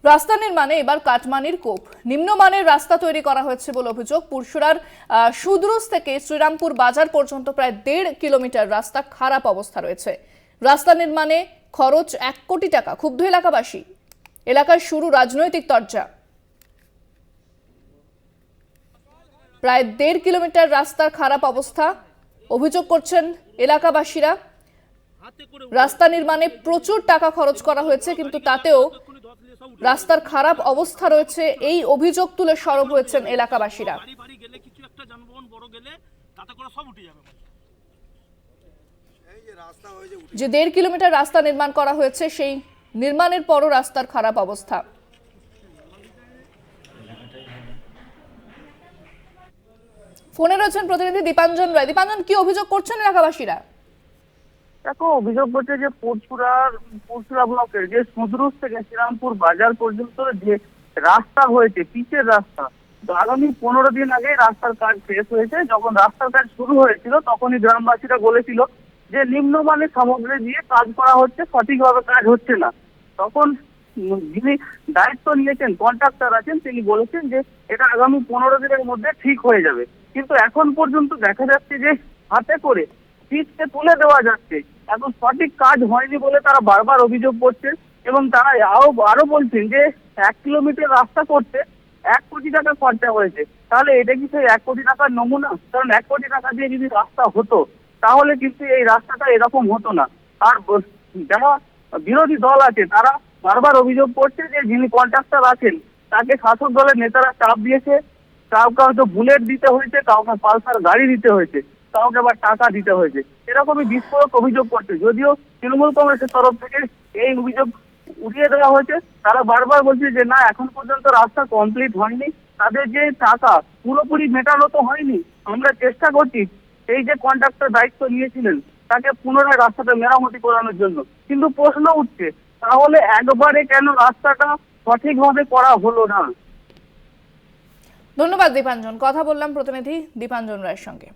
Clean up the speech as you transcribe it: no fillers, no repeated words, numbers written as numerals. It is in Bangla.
রাস্তা নির্মাণে এবার কাটমানির কোপ। নিম্নমানের রাস্তা তৈরি করা হয়েছে বলে অভিযোগ। পুরসুরার সুদ্রুজ থেকে শ্রীরামপুর বাজার পর্যন্ত প্রায় 1.5 কিলোমিটার রাস্তা খারাপ অবস্থা রয়েছে। রাস্তা নির্মাণে খরচ 1 কোটি টাকা। ক্ষুব্ধ এলাকাবাসী। এলাকায় শুরু রাজনৈতিক তরজা। প্রায় 1.5 কিলোমিটার রাস্তার খারাপ অবস্থা অভিযোগ করছেন এলাকাবাসীরা। রাস্তা নির্মাণে প্রচুর টাকা খরচ করা হয়েছে, কিন্তু তাতেও রাস্তার খারাপ অবস্থা রয়েছে এই অভিযোগ তুলে সরব হয়েছেন এলাকাবাসীরা। যে 1.5 কিলোমিটার রাস্তা নির্মাণ করা হয়েছে, সেই নির্মাণের পরও রাস্তার খারাপ অবস্থা। ফোনে রয়েছেন প্রতিনিধি দীপাঞ্জন রায়। দীপাঞ্জন, কি অভিযোগ করছেন এলাকাবাসীরা? দেখো, অভিযোগ করছে যে পুরসুরা ব্লকের যে সুদ্রুজ থেকে শ্রীরামপুর বাজার পর্যন্ত যে রাস্তা হয়েছে, পিচের রাস্তা, তো আগামী 15 দিন আগে রাস্তার কাজ শেষ হয়েছে। যখন রাস্তার কাজ শুরু হয়েছিল তখনই গ্রামবাসীরা বলেছিল যে নিম্নমানের সামগ্রী দিয়ে কাজ করা হচ্ছে, সঠিকভাবে কাজ হচ্ছে না। তখন যিনি দায়িত্ব নিয়েছেন, কন্ট্রাক্টর আছেন, তিনি বলেছেন যে এটা আগামী 15 দিনের মধ্যে ঠিক হয়ে যাবে। কিন্তু এখন পর্যন্ত দেখা যাচ্ছে যে হাতে করে পিচকে তুলে দেওয়া যাচ্ছে, এখন সঠিক কাজ হয়নি বলে তারা বারবার অভিযোগ করছেন। এবং তারা আরো বলছেন যে 1 কিলোমিটার রাস্তা করতে 1 কোটি টাকা খরচা হয়েছে। তাহলে এটা কি সেই 1 কোটি টাকার নমুনা? কারণ 1 কোটি টাকা দিয়ে যদি রাস্তা হতো তাহলে কিন্তু এই রাস্তাটা এরকম হতো না। আর যারা বিরোধী দল আছে তারা বারবার অভিযোগ করছে যে যিনি কন্ট্রাক্টর আছেন তাকে শাসক দলের নেতারা চাপ দিয়েছে। কাউকে হয়তো বুলেট দিতে হয়েছে, কাউকে পালসার গাড়ি দিতে হয়েছে, কাউকে আবার টাকা দিতে হয়েছে। এরকমই বিস্ফোরক অভিযোগ করছে। যদিও তৃণমূল কংগ্রেসের তরফ থেকে এই অভিযোগ উঠিয়ে দেওয়া হয়েছে, তারা বারবার বলছে যে না, এখন পর্যন্ত রাস্তা কমপ্লিট হয়নি, তাদের যে টাকা পুরোপুরি মেটানো তো হয়নি। আমরা চেষ্টা করছি এই যে কন্ট্রাক্টর দায়িত্ব নিয়েছিলেন তাকে পুনরায় রাস্তাটা মেরামতি করানোর জন্য। কিন্তু প্রশ্ন উঠছে, তাহলে একবারে কেন রাস্তাটা সঠিকভাবে করা হলো না? ধন্যবাদ দীপাঞ্জন। কথা বললাম প্রতিনিধি দীপাঞ্জন রায়ের সঙ্গে।